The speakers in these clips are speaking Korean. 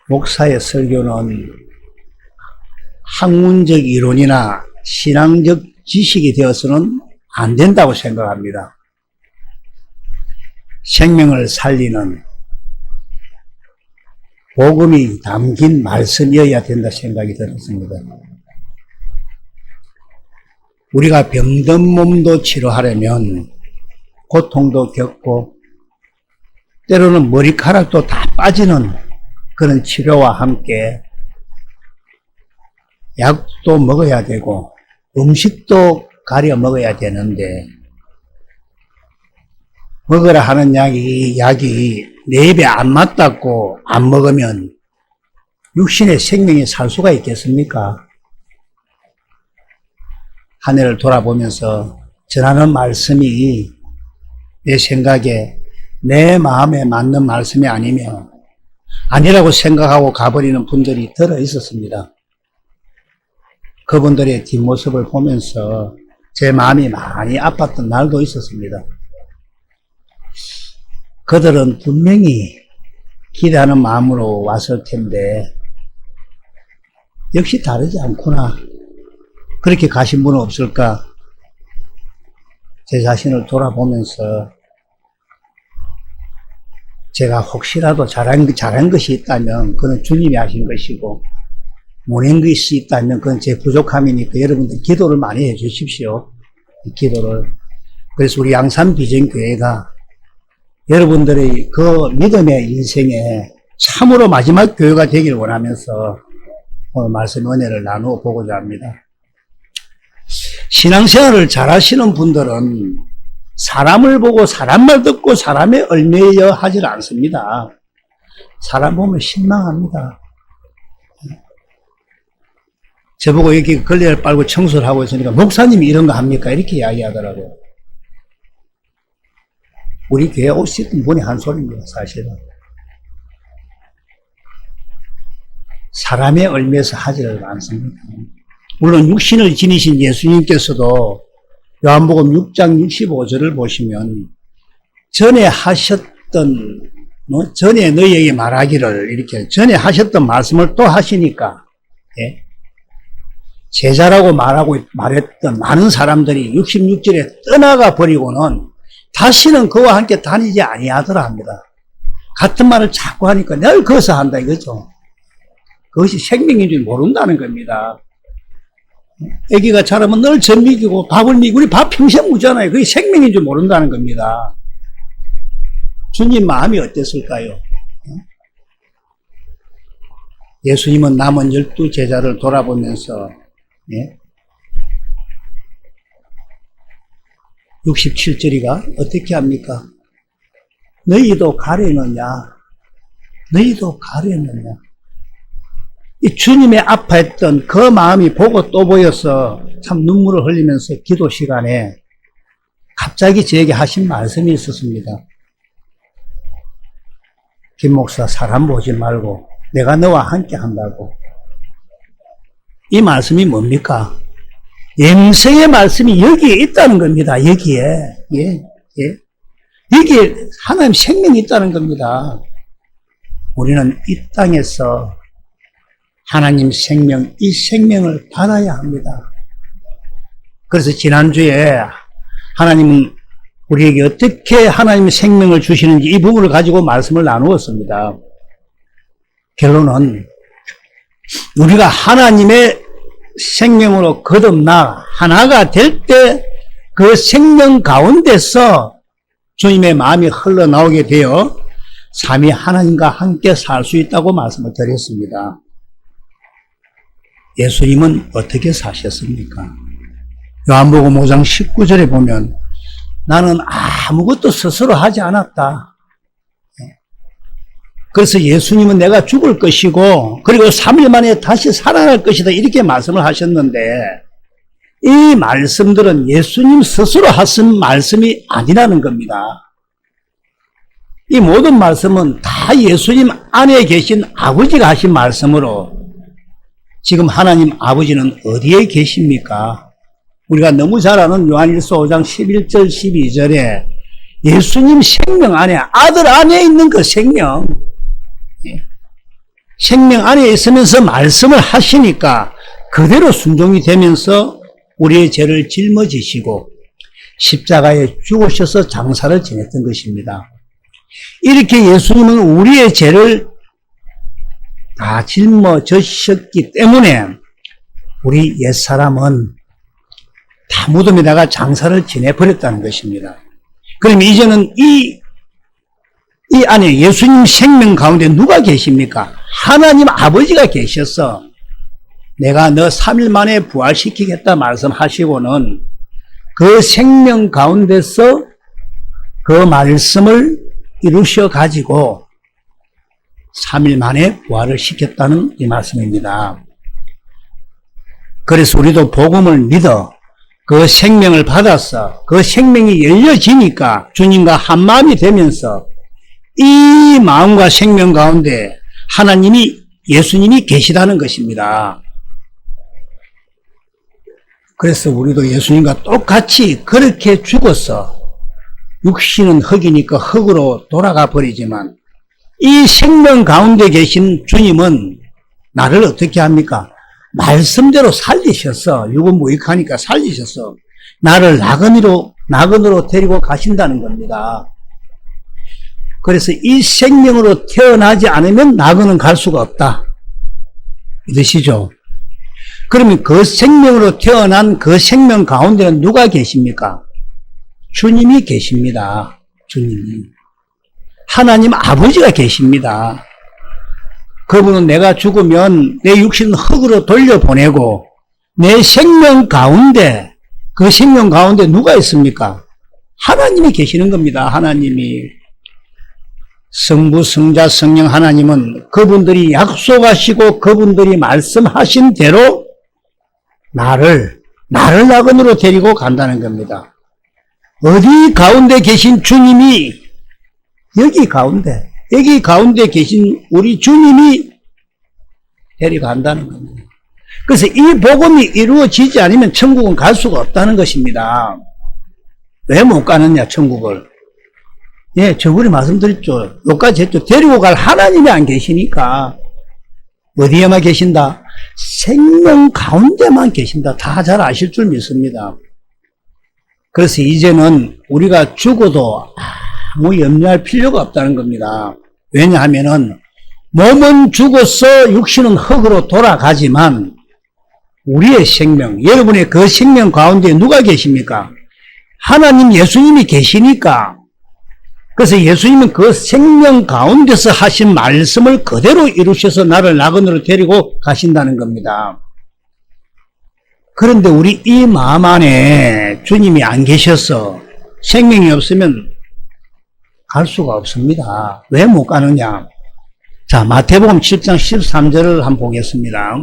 목사의 설교는 학문적 이론이나 신앙적 지식이 되어서는 안 된다고 생각합니다. 생명을 살리는 복음이 담긴 말씀이어야 된다 생각이 들었습니다. 우리가 병든 몸도 치료하려면 고통도 겪고 때로는 머리카락도 다 빠지는 그런 치료와 함께 약도 먹어야 되고 음식도 가려 먹어야 되는데 먹으라 하는 약이 내 입에 안 맞닿고 안 먹으면 육신의 생명이 살 수가 있겠습니까? 한 해를 돌아보면서 전하는 말씀이 내 생각에 내 마음에 맞는 말씀이 아니라고 생각하고 가버리는 분들이 들어 있었습니다. 그분들의 뒷모습을 보면서 제 마음이 많이 아팠던 날도 있었습니다. 그들은 분명히 기대하는 마음으로 왔을 텐데 역시 다르지 않구나. 그렇게 가신 분은 없을까? 제 자신을 돌아보면서 제가 혹시라도 잘한 것이 있다면 그건 주님이 하신 것이고 못한 것이 있다면 그건 제 부족함이니까 여러분들 기도를 많이 해 주십시오. 기도를. 그래서 우리 양산비전교회가 여러분들의 그 믿음의 인생에 참으로 마지막 교회가 되기를 원하면서 오늘 말씀 은혜를 나누어 보고자 합니다. 신앙생활을 잘 하시는 분들은 사람을 보고 사람 말 듣고 사람에 얽매여 하질 않습니다. 사람 보면 실망합니다. 저보고 여기 걸레를 빨고 청소를 하고 있으니까 목사님이 이런 거 합니까? 이렇게 이야기하더라고요. 우리 교회 오시던 분이 한 소리입니다, 사실은. 사람에 얽매여서 하지를 않습니다. 물론 육신을 지니신 예수님께서도 요한복음 6장 65절을 보시면 전에 너희에게 말하기를 이렇게 전에 하셨던 말씀을 또 하시니까 제자라고 말했던 많은 사람들이 66절에 떠나가 버리고는 다시는 그와 함께 다니지 아니하더라 합니다. 같은 말을 자꾸 하니까 늘 거기서 한다 이거죠. 그것이 생명인 줄 모른다는 겁니다. 애기가 자라면 늘 젖 먹이고 밥을 먹이고 우리 밥 평생 먹잖아요. 그게 생명인 줄 모른다는 겁니다. 주님 마음이 어땠을까요? 예수님은 남은 12제자를 돌아보면서 67절이가 어떻게 합니까? 너희도 가려느냐? 너희도 가려느냐? 이 주님의 아파했던 그 마음이 보고 또 보여서 참 눈물을 흘리면서 기도 시간에 갑자기 저에게 하신 말씀이 있었습니다. 김 목사, 사람 보지 말고 내가 너와 함께 한다고. 이 말씀이 뭡니까? 영생의 말씀이 여기에 있다는 겁니다. 여기에. 여기에 하나님 생명이 있다는 겁니다. 우리는 이 땅에서 하나님 생명, 이 생명을 받아야 합니다. 그래서 지난주에 하나님은 우리에게 어떻게 하나님의 생명을 주시는지 이 부분을 가지고 말씀을 나누었습니다. 결론은 우리가 하나님의 생명으로 거듭나 하나가 될 때 그 생명 가운데서 주님의 마음이 흘러나오게 되어 삼위 하나님과 함께 살 수 있다고 말씀을 드렸습니다. 예수님은 어떻게 사셨습니까? 요한복음 5장 19절에 보면 나는 아무것도 스스로 하지 않았다. 그래서 예수님은 내가 죽을 것이고 그리고 3일 만에 다시 살아날 것이다 이렇게 말씀을 하셨는데 이 말씀들은 예수님 스스로 하신 말씀이 아니라는 겁니다. 이 모든 말씀은 다 예수님 안에 계신 아버지가 하신 말씀으로 지금 하나님 아버지는 어디에 계십니까? 우리가 너무 잘 아는 요한일서 5장 11절 12절에 예수님 생명 안에 아들 안에 있는 그 생명 생명 안에 있으면서 말씀을 하시니까 그대로 순종이 되면서 우리의 죄를 짊어지시고 십자가에 죽으셔서 장사를 지냈던 것입니다. 이렇게 예수님은 우리의 죄를 다 짊어지셨기 때문에 우리 옛사람은 다 무덤에다가 장사를 지내버렸다는 것입니다. 그럼 이제는 이 안에 예수님 생명 가운데 누가 계십니까? 하나님 아버지가 계셔서 내가 너 3일 만에 부활시키겠다 말씀하시고는 그 생명 가운데서 그 말씀을 이루셔 가지고 3일 만에 부활을 시켰다는 이 말씀입니다. 그래서 우리도 복음을 믿어 그 생명을 받아서 그 생명이 열려지니까 주님과 한 마음이 되면서 이 마음과 생명 가운데 하나님이 예수님이 계시다는 것입니다. 그래서 우리도 예수님과 똑같이 그렇게 죽어서 육신은 흙이니까 흙으로 돌아가 버리지만 이 생명 가운데 계신 주님은 나를 어떻게 합니까? 말씀대로 살리셔서 육은 무익하니까 살리셔서 나를 나그네로 데리고 가신다는 겁니다. 그래서 이 생명으로 태어나지 않으면 나그네는 갈 수가 없다. 믿으시죠? 그러면 그 생명으로 태어난 그 생명 가운데는 누가 계십니까? 주님이 계십니다. 주님이. 하나님 아버지가 계십니다. 그분은 내가 죽으면 내 육신은 흙으로 돌려보내고 내 생명 가운데, 그 생명 가운데 누가 있습니까? 하나님이 계시는 겁니다. 하나님이. 성부, 성자, 성령 하나님은 그분들이 약속하시고 그분들이 말씀하신 대로 나를 나그네로 데리고 간다는 겁니다. 어디 가운데 계신 주님이 여기 가운데 계신 우리 주님이 데려간다는 겁니다. 그래서 이 복음이 이루어지지 않으면 천국은 갈 수가 없다는 것입니다. 왜 못 가느냐, 천국을. 예, 저번에 말씀드렸죠. 여기까지 했죠. 데리고 갈 하나님이 안 계시니까. 어디에만 계신다? 생명 가운데만 계신다. 다 잘 아실 줄 믿습니다. 그래서 이제는 우리가 죽어도 아무 염려할 필요가 없다는 겁니다. 왜냐하면은 몸은 죽어서 육신은 흙으로 돌아가지만 우리의 생명, 여러분의 그 생명 가운데 누가 계십니까? 하나님 예수님이 계시니까. 그래서 예수님은 그 생명 가운데서 하신 말씀을 그대로 이루셔서 나를 나그네로 데리고 가신다는 겁니다. 그런데 우리 이 마음 안에 주님이 안 계셔서 생명이 없으면 갈 수가 없습니다. 왜 못 가느냐? 자, 마태복음 7장 13절을 한번 보겠습니다.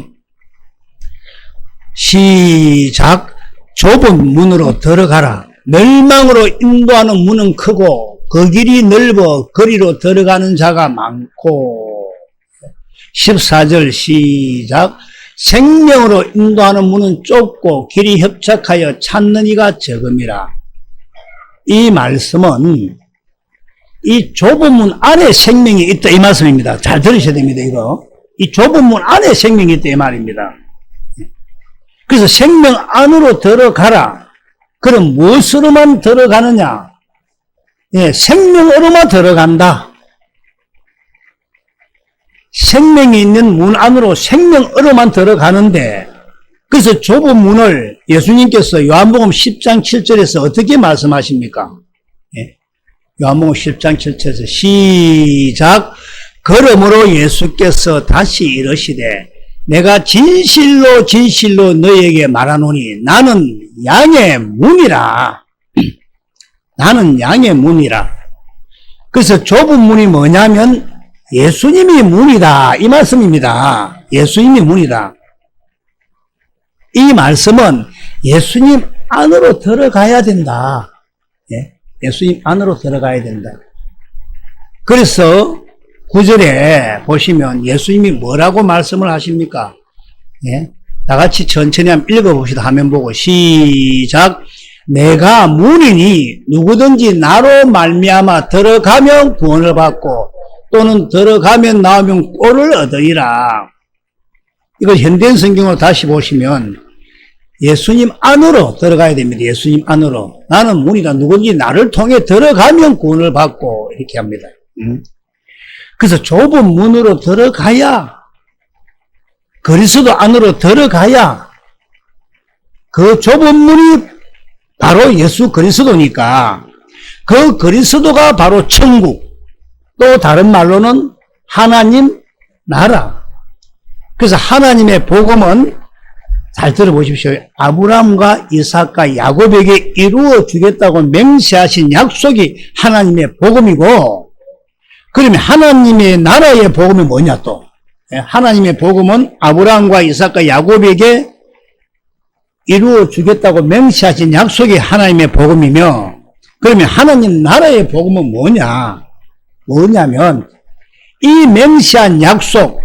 시작. 좁은 문으로 들어가라. 멸망으로 인도하는 문은 크고 그 길이 넓어 거리로 들어가는 자가 많고. 14절 시작. 생명으로 인도하는 문은 좁고 길이 협착하여 찾는 이가 적음이라. 이 말씀은 이 좁은 문 안에 생명이 있다 이 말씀입니다. 잘 들으셔야 됩니다. 이거 이 좁은 문 안에 생명이 있다 이 말입니다. 그래서 생명 안으로 들어가라. 그럼 무엇으로만 들어가느냐? 예, 생명으로만 들어간다. 생명이 있는 문 안으로 생명으로만 들어가는데, 그래서 좁은 문을 예수님께서 요한복음 10장 7절에서 어떻게 말씀하십니까? 예, 요한복음 10장 7절에서 시작. 그러므로 예수께서 다시 이르시되 내가 진실로 진실로 너희에게 말하노니 나는 양의 문이라. 나는 양의 문이라. 그래서 좁은 문이 뭐냐면 예수님이 문이다 이 말씀입니다. 예수님이 문이다. 이 말씀은 예수님 안으로 들어가야 된다. 예? 예수님 안으로 들어가야 된다. 그래서 9절에 보시면 예수님이 뭐라고 말씀을 하십니까? 예? 다같이 천천히 한번 읽어봅시다. 화면 보고 시작. 내가 문이니 누구든지 나로 말미암아 들어가면 구원을 받고 또는 들어가면 나오면 꼴을 얻으리라. 이걸 현대인 성경으로 다시 보시면 예수님 안으로 들어가야 됩니다. 예수님 안으로. 나는 문이다. 누군지 나를 통해 들어가면 구원을 받고 이렇게 합니다. 그래서 좁은 문으로 들어가야, 그리스도 안으로 들어가야 그 좁은 문이 바로 예수 그리스도니까 그 그리스도가 바로 천국, 또 다른 말로는 하나님 나라. 그래서 하나님의 복음은 잘 들어보십시오. 아브라함과 이삭과 야곱에게 이루어 주겠다고 맹세하신 약속이 하나님의 복음이고, 그러면 하나님의 나라의 복음이 뭐냐 또? 하나님의 복음은 아브라함과 이삭과 야곱에게 이루어 주겠다고 맹세하신 약속이 하나님의 복음이며, 그러면 하나님 나라의 복음은 뭐냐면 이 맹세한 약속,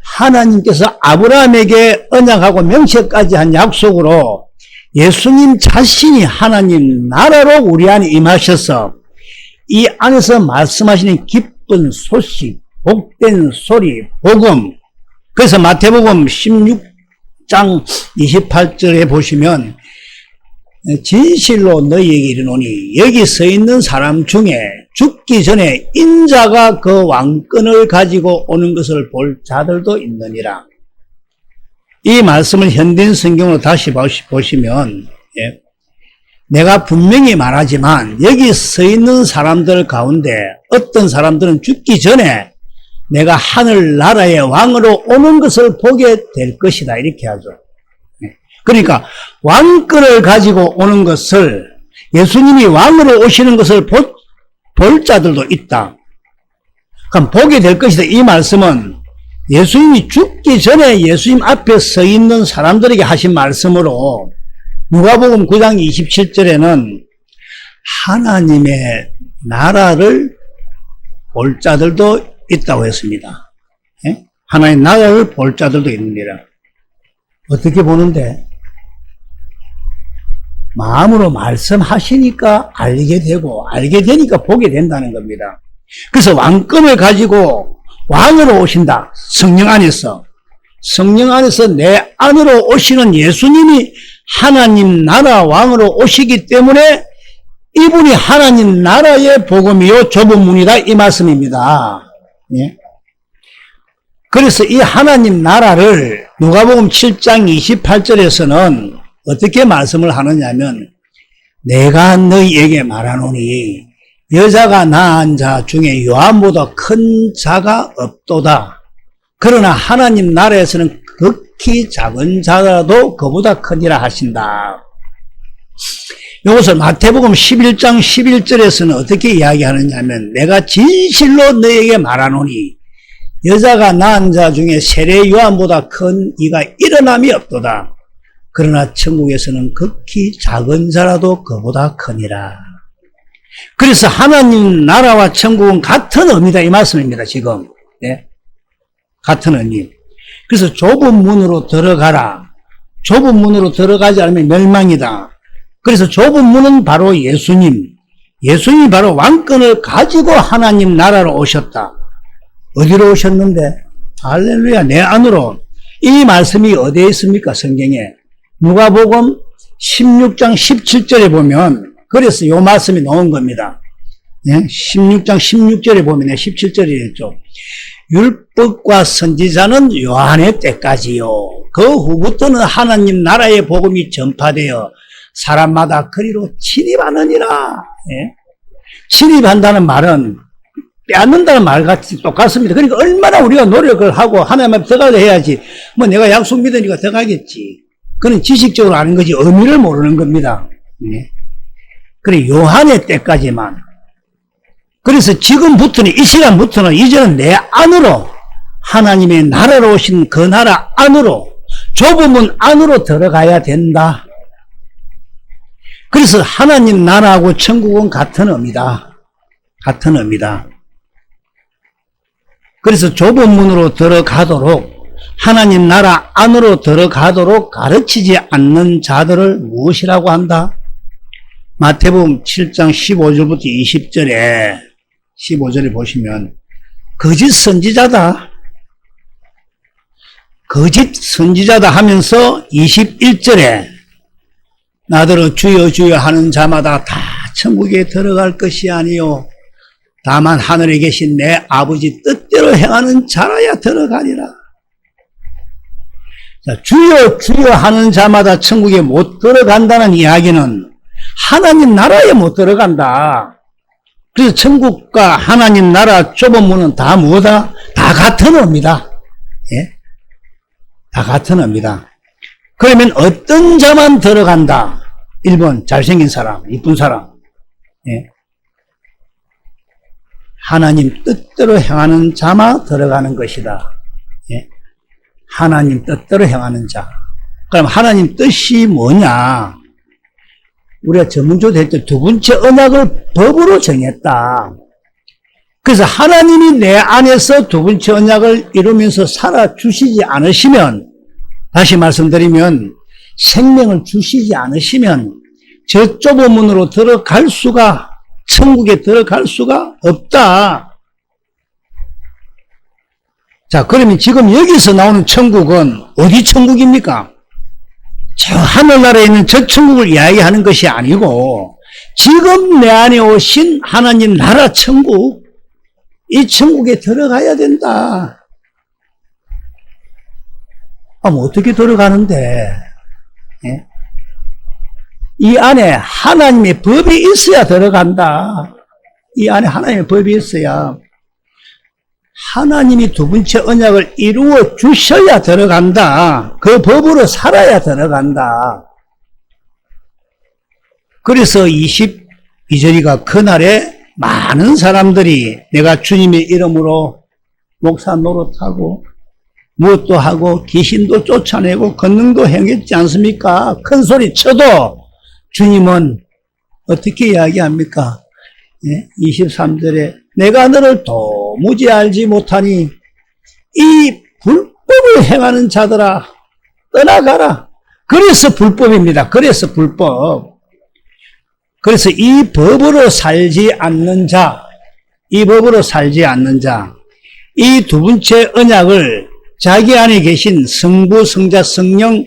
하나님께서 아브라함에게 언약하고 명세까지 한 약속으로 예수님 자신이 하나님 나라로 우리 안에 임하셔서 이 안에서 말씀하시는 기쁜 소식, 복된 소리, 복음. 그래서 마태복음 16장 28절에 보시면 진실로 너희에게 이르노니 여기 서 있는 사람 중에 죽기 전에 인자가 그 왕권을 가지고 오는 것을 볼 자들도 있느니라. 이 말씀을 현대인 성경으로 다시 보시면 내가 분명히 말하지만 여기 서 있는 사람들 가운데 어떤 사람들은 죽기 전에 내가 하늘나라의 왕으로 오는 것을 보게 될 것이다, 이렇게 하죠. 그러니까 왕권을 가지고 오는 것을, 예수님이 왕으로 오시는 것을 볼 자들도 있다. 그럼 보게 될 것이다. 이 말씀은 예수님이 죽기 전에 예수님 앞에 서 있는 사람들에게 하신 말씀으로 누가복음 9장 27절에는 하나님의 나라를 볼 자들도 있다고 했습니다. 하나님의 나라를 볼 자들도 있느니라. 어떻게 보는데? 마음으로 말씀하시니까 알게 되고, 알게 되니까 보게 된다는 겁니다. 그래서 왕권을 가지고 왕으로 오신다. 성령 안에서. 성령 안에서 내 안으로 오시는 예수님이 하나님 나라 왕으로 오시기 때문에 이분이 하나님 나라의 복음이요 좁은 문이다, 이 말씀입니다. 예? 그래서 이 하나님 나라를 누가복음 7장 28절에서는 어떻게 말씀을 하느냐면, 내가 너희에게 말하노니 여자가 낳은 자 중에 요한보다 큰 자가 없도다. 그러나 하나님 나라에서는 극히 작은 자라도 그보다 크니라 하신다. 이것을 마태복음 11장 11절에서는 어떻게 이야기하느냐면, 내가 진실로 너희에게 말하노니 여자가 낳은 자 중에 세례 요한보다 큰 이가 일어남이 없도다. 그러나 천국에서는 극히 작은 자라도 그보다 크니라. 그래서 하나님 나라와 천국은 같은 의미다, 이 말씀입니다, 지금. 네? 같은 의미. 그래서 좁은 문으로 들어가라. 좁은 문으로 들어가지 않으면 멸망이다. 그래서 좁은 문은 바로 예수님. 예수님이 바로 왕권을 가지고 하나님 나라로 오셨다. 어디로 오셨는데? 할렐루야, 내 안으로. 이 말씀이 어디에 있습니까, 성경에? 누가복음 16장 17절에 보면, 그래서 이 말씀이 나온 겁니다. 16장 16절에 보면 17절이었죠. 율법과 선지자는 요한의 때까지요. 그 후부터는 하나님 나라의 복음이 전파되어 사람마다 그리로 침입하느니라. 침입한다는 말은 빼앗는다는 말 같이 똑같습니다. 그러니까 얼마나 우리가 노력을 하고 하나님 앞에 들어가려 해야지. 뭐 내가 약속 믿으니까 들어가겠지. 그건 지식적으로 아는 거지 의미를 모르는 겁니다. 그래, 요한의 때까지만. 그래서 지금부터는, 이 시간부터는 이제는 내 안으로, 하나님의 나라로 오신 그 나라 안으로, 좁은 문 안으로 들어가야 된다. 그래서 하나님 나라하고 천국은 같은 의미다. 같은 의미다. 그래서 좁은 문으로 들어가도록, 하나님 나라 안으로 들어가도록 가르치지 않는 자들을 무엇이라고 한다? 마태복음 7장 15절부터 20절에 15절에 보시면 거짓 선지자다. 거짓 선지자다 하면서 21절에 나더러 주여 주여 하는 자마다 다 천국에 들어갈 것이 아니요 다만 하늘에 계신 내 아버지 뜻대로 행하는 자라야 들어가리라. 자, 주여 주여 하는 자마다 천국에 못 들어간다는 이야기는 하나님 나라에 못 들어간다. 그래서 천국과 하나님 나라 좁은 문은 다 뭐다? 다 같은 의미다. 예? 다 같은 의미다. 그러면 어떤 자만 들어간다? 1번 잘생긴 사람, 이쁜 사람. 예? 하나님 뜻대로 행하는 자만 들어가는 것이다. 예? 하나님 뜻대로 행하는 자. 그럼 하나님 뜻이 뭐냐? 우리가 전문적으로 할 때 두 번째 언약을 법으로 정했다. 그래서 하나님이 내 안에서 두 번째 언약을 이루면서 살아주시지 않으시면, 다시 말씀드리면 생명을 주시지 않으시면 저 좁은 문으로 들어갈 수가, 천국에 들어갈 수가 없다. 자, 그러면 지금 여기서 나오는 천국은 어디 천국입니까? 저 하늘나라에 있는 저 천국을 이야기하는 것이 아니고 지금 내 안에 오신 하나님 나라 천국, 이 천국에 들어가야 된다. 뭐 어떻게 들어가는데? 예? 이 안에 하나님의 법이 있어야 들어간다. 이 안에 하나님의 법이 있어야, 하나님이 두 번째 언약을 이루어 주셔야 들어간다. 그 법으로 살아야 들어간다. 그래서 22절이가 그날에 많은 사람들이 내가 주님의 이름으로 목사 노릇하고 무엇도 하고 귀신도 쫓아내고 권능도 행했지 않습니까? 큰 소리 쳐도 주님은 어떻게 이야기합니까? 예? 23절에 내가 너를 도무지 알지 못하니 이 불법을 행하는 자들아 떠나가라. 그래서 불법입니다. 그래서 불법. 그래서 이 법으로 살지 않는 자, 이 법으로 살지 않는 자, 이 두 번째 언약을 자기 안에 계신 성부, 성자, 성령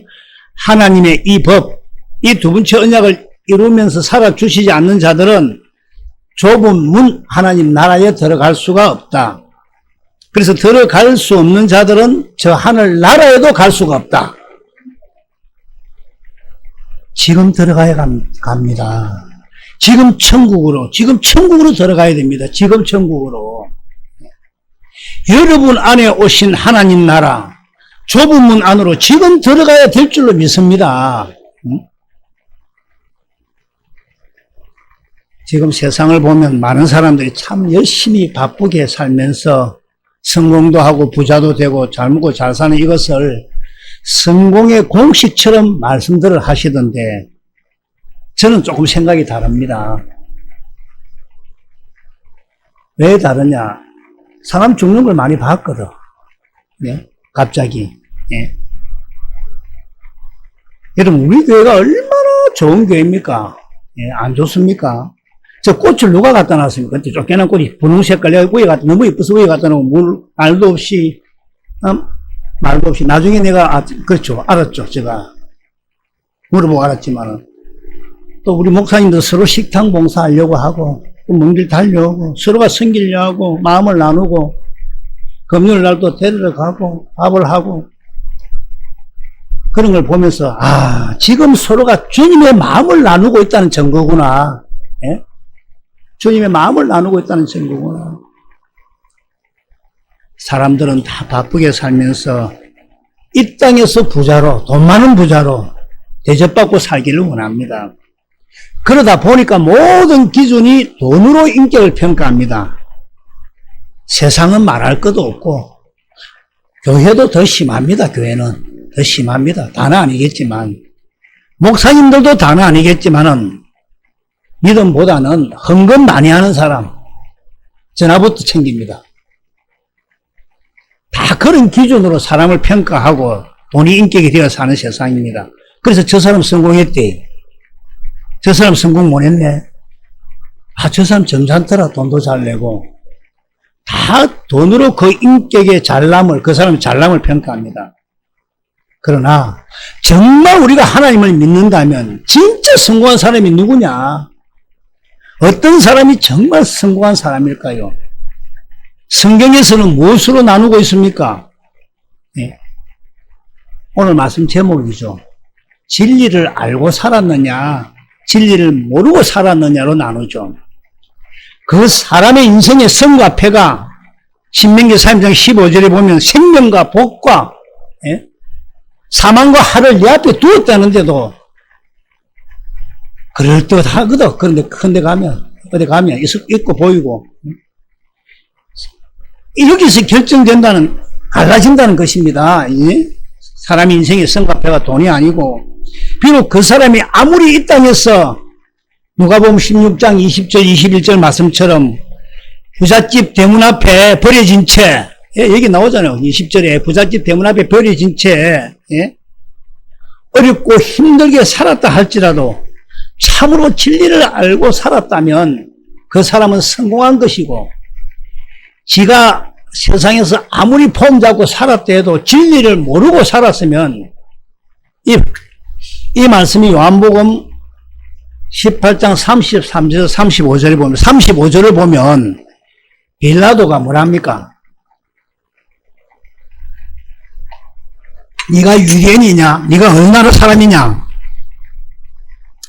하나님의 이 법, 이 두 번째 언약을 이루면서 살아주시지 않는 자들은 좁은 문 하나님 나라에 들어갈 수가 없다. 그래서 들어갈 수 없는 자들은 저 하늘 나라에도 갈 수가 없다. 지금 들어가야 갑니다. 지금 천국으로 들어가야 됩니다. 지금 천국으로. 여러분 안에 오신 하나님 나라, 좁은 문 안으로 지금 들어가야 될 줄로 믿습니다. 지금 세상을 보면 많은 사람들이 참 열심히 바쁘게 살면서 성공도 하고 부자도 되고 잘 먹고 잘 사는 이것을 성공의 공식처럼 말씀들을 하시던데 저는 조금 생각이 다릅니다. 왜 다르냐? 사람 죽는 걸 많이 봤거든. 예? 갑자기. 예? 여러분, 우리 교회가 얼마나 좋은 교회입니까? 예? 안 좋습니까? 저 꽃을 누가 갖다 놨습니까? 그때 쫓겨난 꽃이 분홍 색깔, 내가 위에 갖다, 너무 예뻐서 위에 갖다 놓고 말도 없이, 말도 없이. 나중에 내가, 그렇죠. 알았죠. 제가. 물어보고 알았지만은. 또 우리 목사님도 서로 식당 봉사하려고 하고, 또 먼 길 달려오고, 서로가 섬기려고, 마음을 나누고, 금요일 날도 데리러 가고, 밥을 하고, 그런 걸 보면서, 지금 서로가 주님의 마음을 나누고 있다는 증거구나. 예? 주님의 마음을 나누고 있다는 증거구나. 사람들은 다 바쁘게 살면서 이 땅에서 부자로, 돈 많은 부자로 대접받고 살기를 원합니다. 그러다 보니까 모든 기준이 돈으로 인격을 평가합니다. 세상은 말할 것도 없고 교회도 더 심합니다. 교회는 더 심합니다. 다는 아니겠지만 목사님들도 다는 아니겠지만은 믿음보다는 헌금 많이 하는 사람 전화부터 챙깁니다. 다 그런 기준으로 사람을 평가하고 돈이 인격이 되어 사는 세상입니다. 그래서 저 사람 성공했대. 저 사람 성공 못했네. 저 사람 점잖더라. 돈도 잘 내고. 다 돈으로 그 인격의 잘남을, 그 사람의 잘남을 평가합니다. 그러나 정말 우리가 하나님을 믿는다면 진짜 성공한 사람이 누구냐? 어떤 사람이 정말 성공한 사람일까요? 성경에서는 무엇으로 나누고 있습니까? 네. 오늘 말씀 제목이죠. 진리를 알고 살았느냐, 진리를 모르고 살았느냐로 나누죠. 그 사람의 인생의 성과 패가 신명기 3장 15절에 보면 생명과 복과 사망과 하를 네 앞에 두었다는데도 그럴듯하거든. 그런데 어디 가면 있고 보이고 여기서 결정된다는, 갈라진다는 것입니다. 사람의 인생의 성과패가 돈이 아니고, 비록 그 사람이 아무리 이 땅에서 누가복음 16장 20절 21절 말씀처럼 부잣집 대문 앞에 버려진 채, 여기 나오잖아요. 20절에 부잣집 대문 앞에 버려진 채 어렵고 힘들게 살았다 할지라도 참으로 진리를 알고 살았다면 그 사람은 성공한 것이고, 지가 세상에서 아무리 폼 잡고 살았다 해도 진리를 모르고 살았으면 이 말씀이 요한복음 18장 33절 35절에 보면, 35절을 보면 빌라도가 뭐랍니까? 네가 유대인이냐? 네가 어느 나라 사람이냐?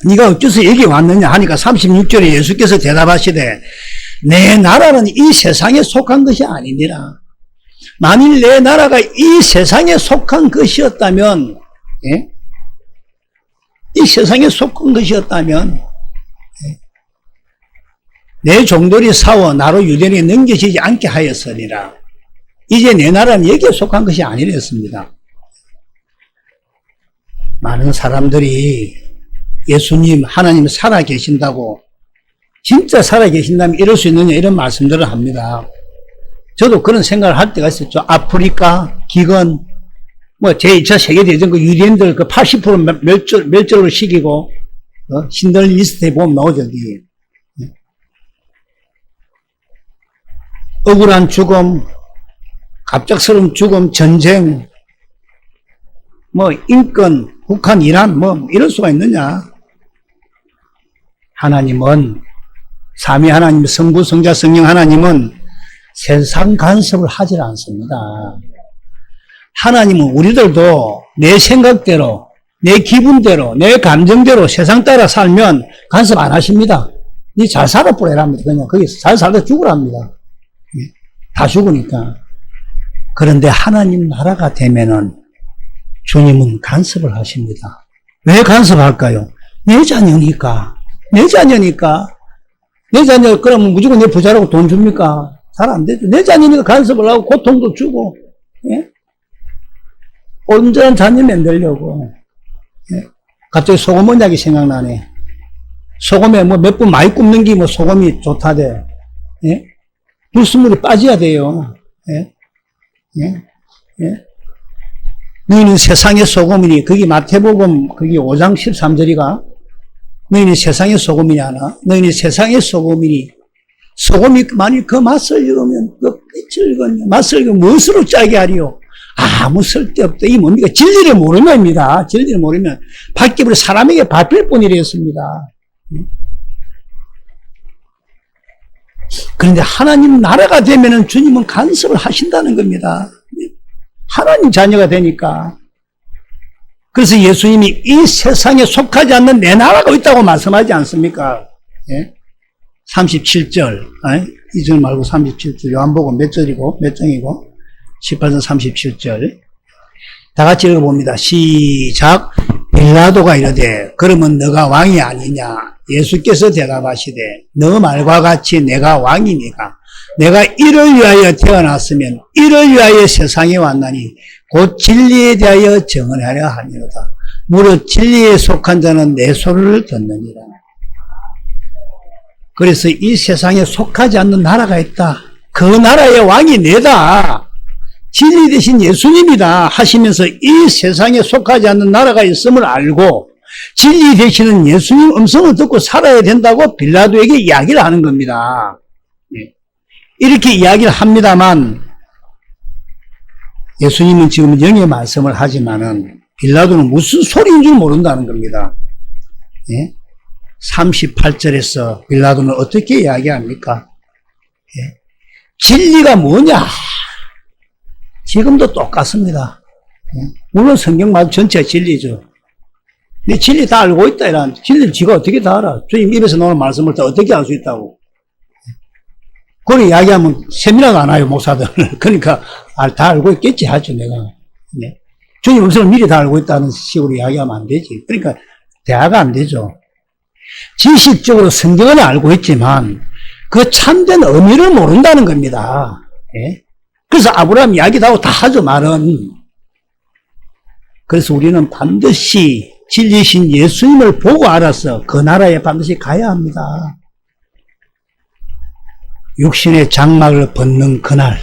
네가 어째서 여기 왔느냐 하니까 36절에 예수께서 대답하시되 내 나라는 이 세상에 속한 것이 아니니라. 만일 내 나라가 이 세상에 속한 것이었다면, 이 세상에 속한 것이었다면 내 종들이 싸워 나로 유대인에게 넘겨지지 않게 하였으리라. 이제 내 나라는 여기에 속한 것이 아니랬습니다. 많은 사람들이 예수님, 하나님 살아계신다고, 진짜 살아계신다면 이럴 수 있느냐 이런 말씀들을 합니다. 저도 그런 생각을 할 때가 있었죠. 아프리카, 기근, 제2차 세계대전 그 유대인들 그 80% 멸절로 시키고, 신들 리스트에 보면 나오죠. 억울한 죽음, 갑작스러운 죽음, 전쟁, 인권, 북한, 이란, 이럴 수가 있느냐. 하나님은, 삼위 하나님, 성부, 성자, 성령 하나님은 세상 간섭을 하지 않습니다. 하나님은 우리들도 내 생각대로, 내 기분대로, 내 감정대로 세상 따라 살면 간섭 안 하십니다. 니 잘 살아 보래랍니다. 그냥 거기서 잘 살다 죽으랍니다. 다 죽으니까. 그런데 하나님 나라가 되면은 주님은 간섭을 하십니다. 왜 간섭할까요? 내 자녀니까. 내 자녀니까. 내 자녀, 그러면 무조건 내 부자라고 돈 줍니까? 잘 안 되죠. 내 자녀니까 간섭을 하고 고통도 주고, 온전한 자녀 만들려고. 갑자기 소금 언약이 생각나네. 소금에 몇 분 많이 굽는 게 소금이 좋다대. 불순물이 빠져야 돼요. 너희는 세상의 소금이니, 거기 마태복음, 거기 5장 13절이가, 너희는 세상의 소금이냐 하나? 너희는 세상의 소금이니, 소금이 만일 그 맛을 익으면, 그 빛을 익으면, 맛을 익으면 무엇으로 짜게 하리요? 아무 쓸데없다. 이 뭡니까? 진리를 모르면입니다. 진리를 모르면, 밖에 사람에게 밟힐 뿐이랬습니다. 그런데 하나님 나라가 되면은 주님은 간섭을 하신다는 겁니다. 하나님 자녀가 되니까. 그래서 예수님이 이 세상에 속하지 않는 내 나라가 있다고 말씀하지 않습니까? 37절, 2절 말고 37절, 요한복음 몇 절이고, 몇 장이고, 18절 37절. 다 같이 읽어봅니다. 시작. 빌라도가 이르되, 그러면 너가 왕이 아니냐? 예수께서 대답하시되, 너 말과 같이 내가 왕이니까. 내가 이를 위하여 태어났으면 이를 위하여 세상에 왔나니 곧 진리에 대하여 증언하려 하니로다. 무릇 진리에 속한 자는 내 소리를 듣느니라. 그래서 이 세상에 속하지 않는 나라가 있다. 그 나라의 왕이 내다. 진리 대신 예수님이다 하시면서 이 세상에 속하지 않는 나라가 있음을 알고 진리 되시는 예수님 음성을 듣고 살아야 된다고 빌라도에게 이야기를 하는 겁니다. 이렇게 이야기를 합니다만 예수님은 지금 영의 말씀을 하지만은 빌라도는 무슨 소리인 줄 모른다는 겁니다. 예? 38절에서 빌라도는 어떻게 이야기합니까? 예? 진리가 뭐냐? 지금도 똑같습니다. 예? 물론 성경만 전체가 진리죠. 근데 진리 다 알고 있다, 이런. 진리를 지가 어떻게 다 알아? 주님 입에서 나오는 말씀을 다 어떻게 알 수 있다고? 그걸 이야기하면 세미나가 안 와요, 목사들. 그러니까, 다 알고 있겠지 하죠, 내가. 네. 주님 음성을 미리 다 알고 있다는 식으로 이야기하면 안 되지. 그러니까, 대화가 안 되죠. 지식적으로 성경은 알고 있지만, 그 참된 의미를 모른다는 겁니다. 예? 그래서 아브라함 이야기도 하고 다 하죠, 말은. 그래서 우리는 반드시 진리신 예수님을 보고 알아서 그 나라에 반드시 가야 합니다. 육신의 장막을 벗는 그날,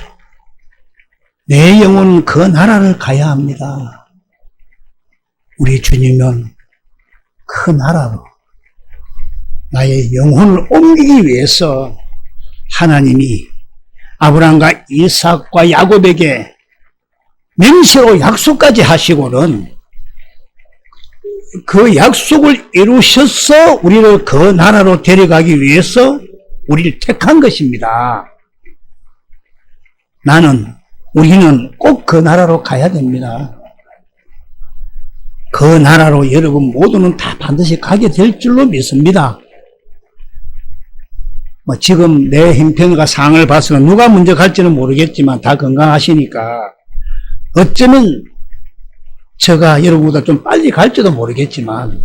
내 영혼은 그 나라를 가야 합니다. 우리 주님은 그 나라로 나의 영혼을 옮기기 위해서 하나님이 아브라함과 이삭과 야곱에게 맹세로 약속까지 하시고는 그 약속을 이루셔서 우리를 그 나라로 데려가기 위해서 우리를 택한 것입니다. 우리는 꼭 그 나라로 가야 됩니다. 그 나라로 여러분 모두는 다 반드시 가게 될 줄로 믿습니다. 지금 내 형편과 상을 봐서는 누가 먼저 갈지는 모르겠지만 다 건강하시니까 어쩌면 제가 여러분보다 좀 빨리 갈지도 모르겠지만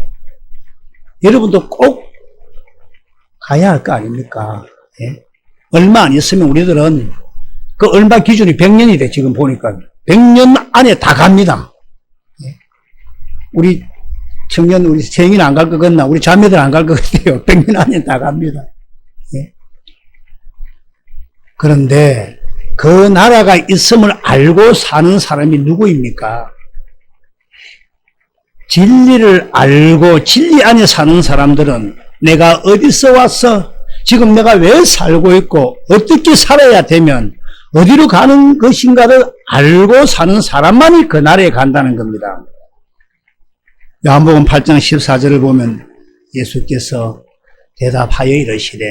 여러분도 꼭 가야 할 거 아닙니까? 예? 얼마 안 있으면 우리들은 그 얼마 기준이 100년이래 지금 보니까 100년 안에 다 갑니다. 예? 우리 청년 우리 생인 안 갈 것 같나? 우리 자매들 안 갈 것 같아요. 100년 안에 다 갑니다. 예? 그런데 그 나라가 있음을 알고 사는 사람이 누구입니까? 진리를 알고 진리 안에 사는 사람들은 내가 어디서 와서 지금 내가 왜 살고 있고 어떻게 살아야 되면 어디로 가는 것인가를 알고 사는 사람만이 그 나라에 간다는 겁니다. 요한복음 8장 14절을 보면 예수께서 대답하여 이르시되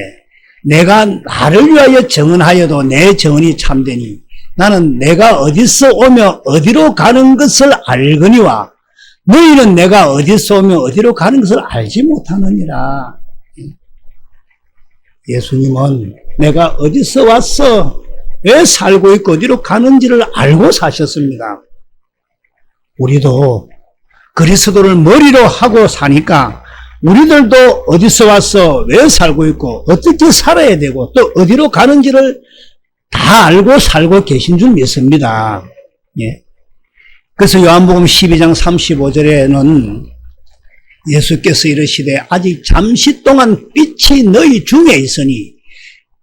내가 나를 위하여 정언하여도 내 정언이 참되니 나는 내가 어디서 오며 어디로 가는 것을 알거니와 너희는 내가 어디서 오며 어디로 가는 것을 알지 못하느니라. 예수님은 내가 어디서 와서 왜 살고 있고 어디로 가는지를 알고 사셨습니다. 우리도 그리스도를 머리로 하고 사니까 우리들도 어디서 와서 왜 살고 있고 어떻게 살아야 되고 또 어디로 가는지를 다 알고 살고 계신 줄 믿습니다. 예. 그래서 요한복음 12장 35절에는 예수께서 이르시되 아직 잠시 동안 빛이 너희 중에 있으니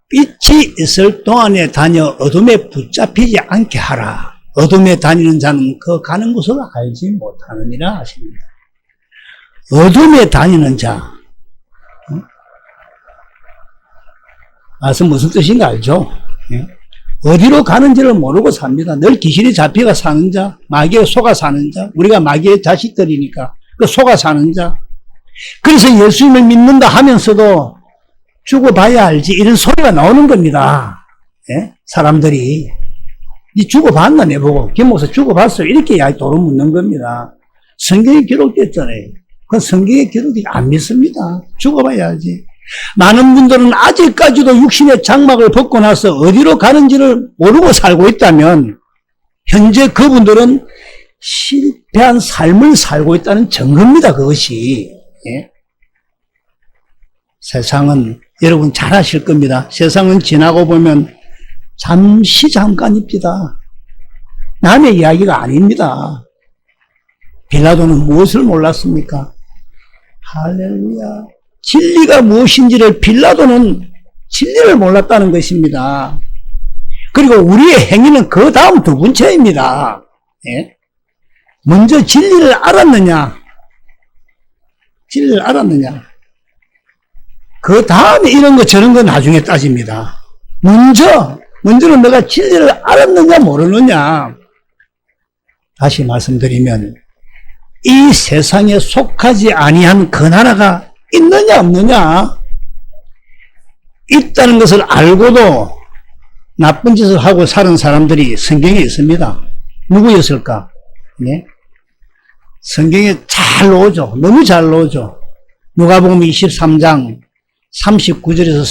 빛이 있을 동안에 다녀 어둠에 붙잡히지 않게 하라. 어둠에 다니는 자는 그 가는 곳을 알지 못하느니라 하십니다. 어둠에 다니는 자. 말씀 무슨 뜻인가 알죠? 어디로 가는지를 모르고 삽니다. 늘 귀신이 잡혀가 사는 자, 마귀에 속아 사는 자, 우리가 마귀의 자식들이니까 그 속아 사는 자. 그래서 예수님을 믿는다 하면서도 죽어봐야 알지 이런 소리가 나오는 겁니다. 예? 사람들이 니 죽어봤나 내보고 김 목사 죽어봤어요 이렇게 도로 묻는 겁니다. 성경에 기록됐잖아요. 그 성경에 기록이 안 믿습니다. 죽어봐야 알지. 많은 분들은 아직까지도 육신의 장막을 벗고 나서 어디로 가는지를 모르고 살고 있다면 현재 그분들은 실패한 삶을 살고 있다는 증거입니다. 그것이. 예? 세상은 여러분 잘 아실 겁니다. 세상은 지나고 보면 잠깐입니다. 남의 이야기가 아닙니다. 빌라도는 무엇을 몰랐습니까? 할렐루야. 진리가 무엇인지를 빌라도는 진리를 몰랐다는 것입니다. 그리고 우리의 행위는 그 다음 두 번째입니다. 예? 먼저 진리를 알았느냐? 진리를 알았느냐? 그 다음에 이런 거 저런 거 나중에 따집니다. 먼저 먼저는 너가 진리를 알았느냐 모르느냐. 다시 말씀드리면 이 세상에 속하지 아니한 그 나라가 있느냐 없느냐. 있다는 것을 알고도 나쁜 짓을 하고 사는 사람들이 성경에 있습니다. 누구였을까? 네? 성경에 잘 나오죠. 너무 잘 나오죠. 누가복음 23장 39절에서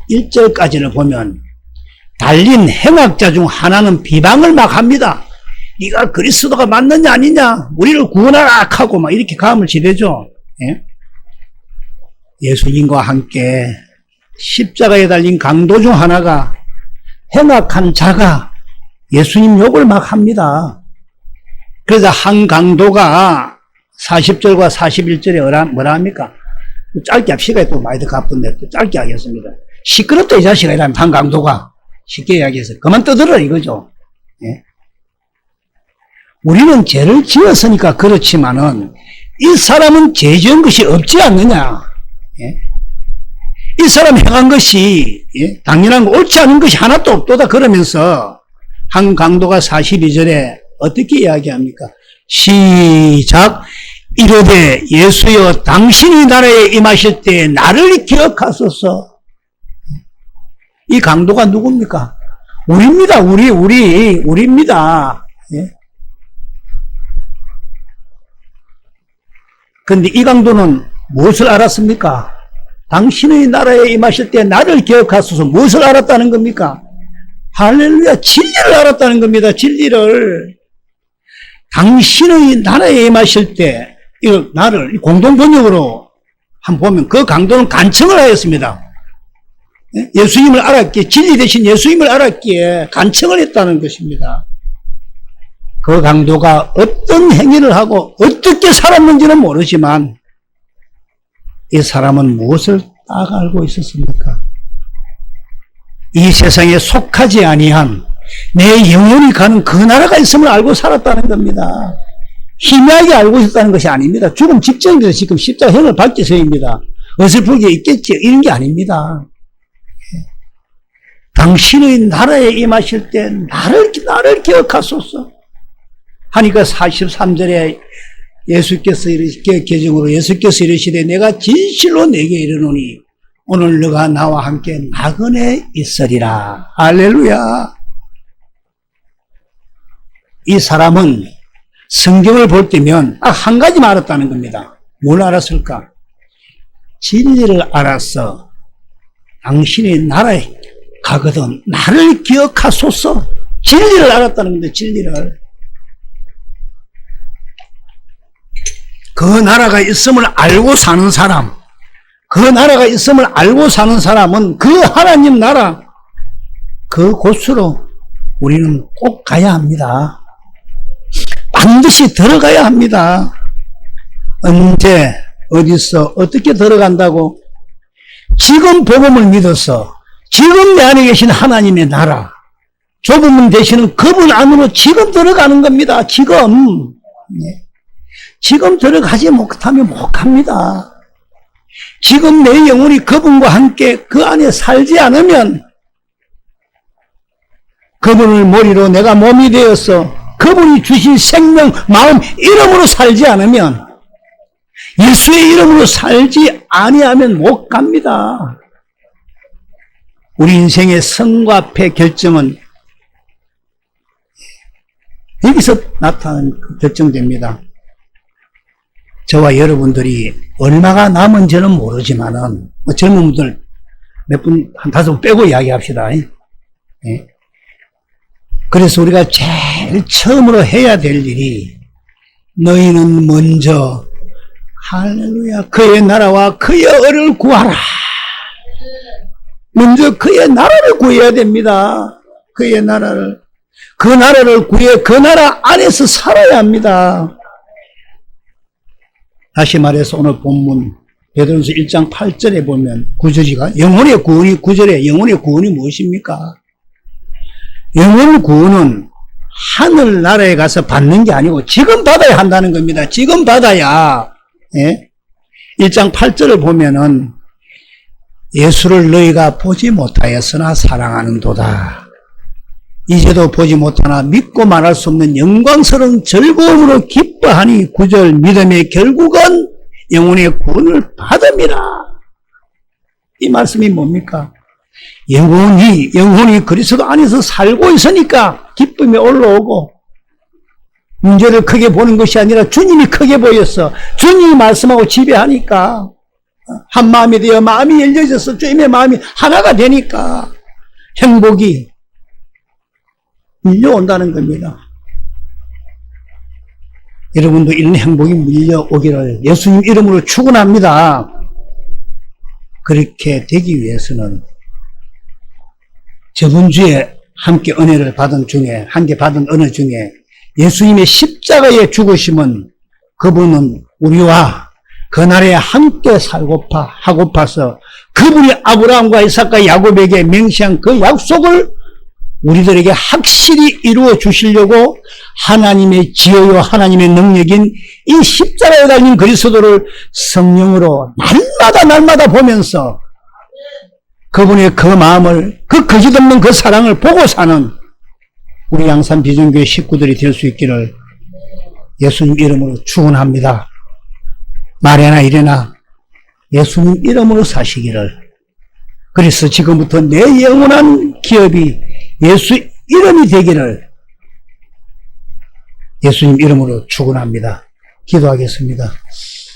41절까지를 보면 달린 행악자 중 하나는 비방을 막 합니다. 네가 그리스도가 맞느냐 아니냐, 우리를 구원하라 하고 막 이렇게 감을 지대죠. 예? 예수님과 함께 십자가에 달린 강도 중 하나가 행악한 자가 예수님 욕을 막 합니다. 그래서 한 강도가 40절과 41절에 뭐라 합니까? 짧게 합시다. 또 많이 더 가쁜데 또 짧게 하겠습니다. 시끄럽다 이 자식아 이라면 한 강도가 쉽게 이야기해서 그만 떠들어 이거죠. 예? 우리는 죄를 지었으니까 그렇지만은 이 사람은 죄 지은 것이 없지 않느냐. 예? 이 사람 행한 것이 당연한 거 옳지 않은 것이 하나도 없도다 그러면서 한 강도가 42절에 어떻게 이야기합니까? 시작. 이르되 예수여 당신이 나라에 임하실 때 나를 기억하소서. 이 강도가 누굽니까? 우리입니다. 우리입니다. 예? 그런데 이 강도는 무엇을 알았습니까? 당신의 나라에 임하실 때 나를 기억하소서. 무엇을 알았다는 겁니까? 할렐루야. 진리를 알았다는 겁니다. 진리를. 당신의 나라에 임하실 때 이거 나를 공동번역으로 한번 보면 그 강도는 간청을 하였습니다. 예수님을 알았기에, 진리 대신 예수님을 알았기에 간청을 했다는 것입니다. 그 강도가 어떤 행위를 하고 어떻게 살았는지는 모르지만 이 사람은 무엇을 딱 알고 있었습니까? 이 세상에 속하지 아니한 내 영혼이 가는 그 나라가 있음을 알고 살았다는 겁니다. 희미하게 알고 있었다는 것이 아닙니다. 죽음 직전에서 지금 십자가형을 받기서입니다. 어설프게 있겠지 이런 게 아닙니다. 당신의 나라에 임하실 때 나를 기억하소서 하니까 43절에 예수께서 계정으로 예수께서 이르시되 내가 진실로 내게 이르노니 오늘 너가 나와 함께 나그네 있으리라. 할렐루야. 이 사람은 성경을 볼 때면 한 가지만 알았다는 겁니다. 뭘 알았을까? 진리를 알았어. 당신의 나라에 가거든 나를 기억하소서. 진리를 알았다는 겁니다. 진리를. 그 나라가 있음을 알고 사는 사람, 그 나라가 있음을 알고 사는 사람은 그 하나님 나라, 그 곳으로 우리는 꼭 가야 합니다. 반드시 들어가야 합니다. 언제, 어디서, 어떻게 들어간다고? 지금 복음을 믿어서 지금 내 안에 계신 하나님의 나라, 좁은 되시는 그분 안으로 지금 들어가는 겁니다. 지금. 네. 지금 들어가지 못하면 못 갑니다. 지금 내 영혼이 그분과 함께 그 안에 살지 않으면 그분을 머리로 내가 몸이 되어서 그분이 주신 생명, 마음, 이름으로 살지 않으면 예수의 이름으로 살지 아니하면 못 갑니다. 우리 인생의 성과 패 결정은 여기서 나타나는 결정됩니다. 저와 여러분들이 얼마가 남은지는 모르지만은 젊은 분들 몇 분, 한 5분 빼고 이야기합시다. 예? 그래서 우리가 제일 처음으로 해야 될 일이 너희는 먼저 할렐루야 그의 나라와 그의 의를 구하라. 먼저 그의 나라를 구해야 됩니다. 그의 나라를. 그 나라를 구해 그 나라 안에서 살아야 합니다. 다시 말해서 오늘 본문 베드로전서 1장 8절에 보면 9절이가 영혼의 구원이 9절에 영혼의 구원이 무엇입니까? 영혼의 구원은 하늘나라에 가서 받는 게 아니고 지금 받아야 한다는 겁니다. 지금 받아야. 예? 1장 8절을 보면은 예수를 너희가 보지 못하였으나 사랑하는도다. 이제도 보지 못하나 믿고 말할 수 없는 영광스러운 즐거움으로 기뻐하니 9절 믿음의 결국은 영혼의 구원을 받음이라. 이 말씀이 뭡니까? 영혼이 그리스도 안에서 살고 있으니까 기쁨이 올라오고 문제를 크게 보는 것이 아니라 주님이 크게 보였어. 주님이 말씀하고 지배하니까 한 마음이 되어 마음이 열려져서 주님의 마음이 하나가 되니까 행복이 밀려온다는 겁니다. 여러분도 이런 행복이 밀려오기를 예수님 이름으로 축원합니다. 그렇게 되기 위해서는 저번 주에 함께 은혜를 받은 중에 함께 받은 은혜 중에 예수님의 십자가의 죽으심은 그분은 우리와 그날에 함께 하고파서 그분이 아브라함과 이삭과 야곱에게 맹세한 그 약속을 우리들에게 확실히 이루어 주시려고 하나님의 지혜요 하나님의 능력인 이 십자가에 달린 그리스도를 성령으로 날마다 보면서 그분의 그 마음을 그 거짓없는 그 사랑을 보고 사는 우리 양산 비전교회 식구들이 될 수 있기를 예수님 이름으로 축원합니다. 말이나 이래나 예수님 이름으로 사시기를. 그래서 지금부터 내 영원한 기업이 예수 이름이 되기를 예수님 이름으로 축원합니다. 기도하겠습니다.